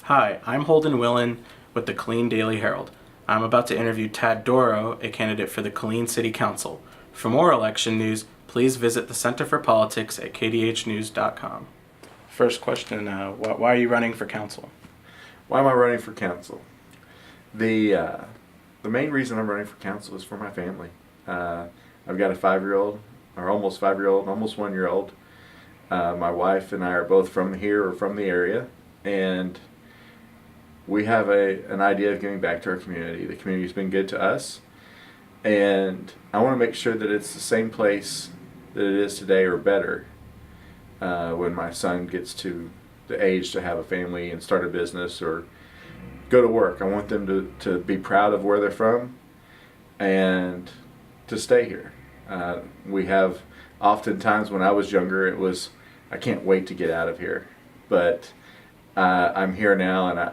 Hi, I'm Holden Willen with the Killeen Daily Herald. I'm about to interview Tad Dorroh, a candidate for the Killeen City Council. For more election news, please visit the Center for Politics at kdhnews.com. First question, why are you running for council? Why am I running for council? The main reason I'm running for council is for my family. I've got a 5-year-old, or almost 5-year-old, almost 1-year-old. My wife and I are both from here or from the area, and we have an idea of giving back to our community. The community's been good to us, and I want to make sure that it's the same place that it is today or better when my son gets to the age to have a family and start a business or go to work. I want them to be proud of where they're from and to stay here. We have oftentimes, when I was younger, it was, I can't wait to get out of here. But I'm here now, and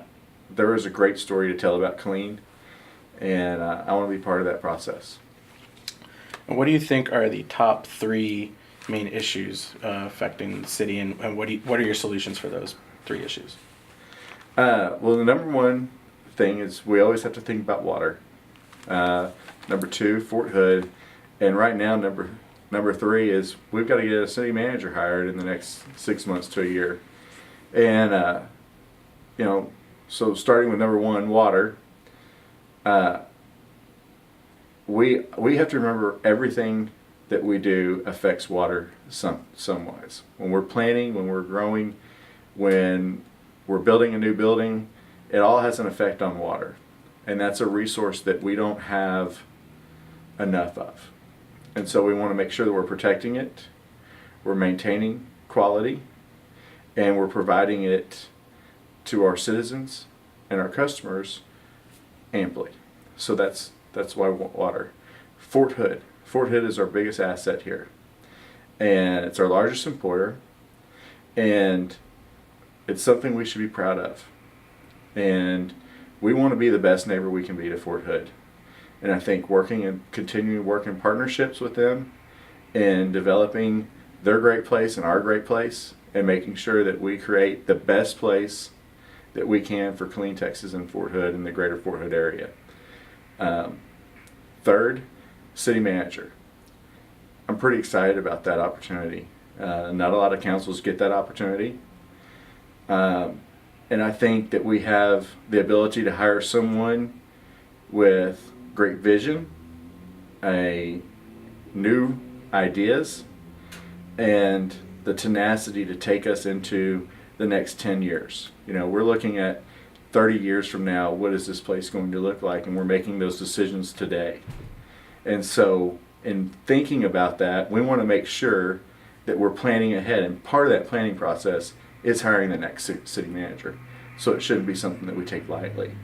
there is a great story to tell about Killeen, and I want to be part of that process. And what do you think are the top 3 main issues affecting the city, and what are your solutions for those 3 issues? Well, the number one thing is we always have to think about water. Number 2, Fort Hood, and right now number 3 is we've got to get a city manager hired in the next 6 months to a year. And so starting with number 1, water. We have to remember everything that we do affects water somewise. When we're planting, when we're growing, when we're building a new building, it all has an effect on water. And that's a resource that we don't have enough of. And so we want to make sure that we're protecting it, we're maintaining quality, and we're providing it to our citizens and our customers amply. So that's why we want water. Fort Hood. Fort Hood is our biggest asset here. And it's our largest employer. And it's something we should be proud of. And we want to be the best neighbor we can be to Fort Hood. And I think continuing to work in partnerships with them and developing their great place and our great place and making sure that we create the best place that we can for Killeen, Texas and Fort Hood and the greater Fort Hood area. Third, city manager. I'm pretty excited about that opportunity. Not a lot of councils get that opportunity. And I think that we have the ability to hire someone with great vision, new ideas, and the tenacity to take us into the next 10 years. We're looking at 30 years from now, what is this place going to look like? And we're making those decisions today. And so in thinking about that, we want to make sure that we're planning ahead. And part of that planning process is hiring the next city manager. So it shouldn't be something that we take lightly.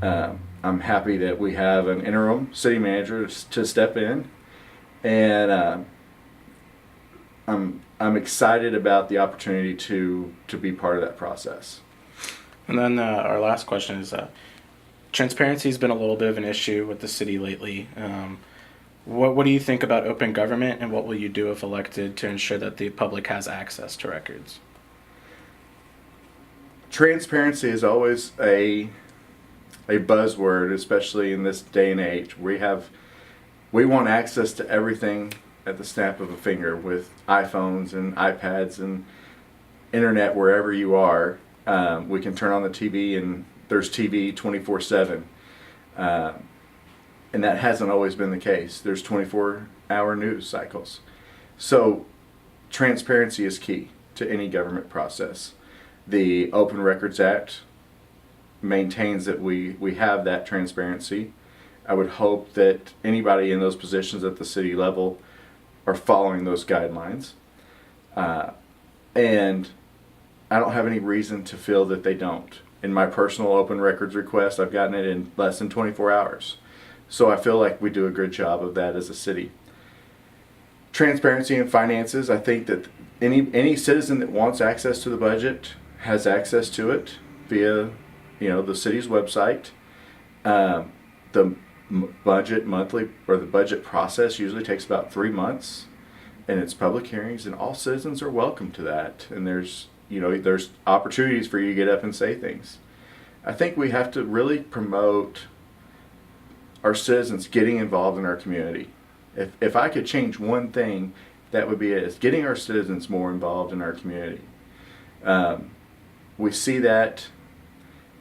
I'm happy that we have an interim city manager to step in, and I'm excited about the opportunity to be part of that process. And then our last question is, transparency has been a little bit of an issue with the city lately. What do you think about open government, and what will you do if elected to ensure that the public has access to records? Transparency is always a buzzword, especially in this day and age. We want access to everything at the snap of a finger with iPhones and iPads and internet wherever you are. We can turn on the TV and there's TV 24/7. And that hasn't always been the case. There's 24-hour news cycles. So transparency is key to any government process. The Open Records Act maintains that we have that transparency. I would hope that anybody in those positions at the city level are following those guidelines. And I don't have any reason to feel that they don't. In my personal open records request, I've gotten it in less than 24 hours. So I feel like we do a good job of that as a city. Transparency in finances, I think that any citizen that wants access to the budget has access to it via the city's website. The budget monthly, or the budget process, usually takes about 3 months, and it's public hearings, and all citizens are welcome to that. And there's opportunities for you to get up and say things. I think we have to really promote our citizens getting involved in our community. If I could change one thing, that would be it, is getting our citizens more involved in our community. We see that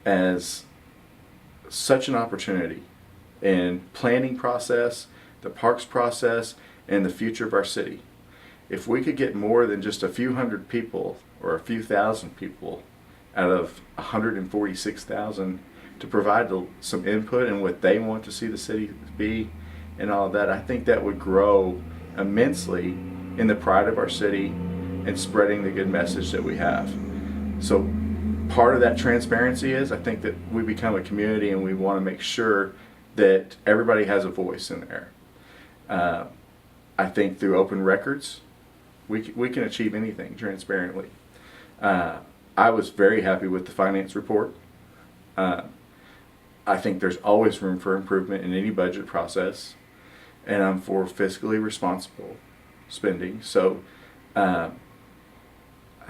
as such an opportunity in planning process, the parks process, and the future of our city. If we could get more than just a few hundred people or a few thousand people out of 146,000 to provide some input in what they want to see the city be and all of that, I think that would grow immensely in the pride of our city and spreading the good message that we have. So part of that transparency is, I think that we become a community and we want to make sure that everybody has a voice in there. I think through open records, we can achieve anything transparently. I was very happy with the finance report. I think there's always room for improvement in any budget process, and I'm for fiscally responsible spending. So I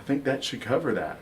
think that should cover that.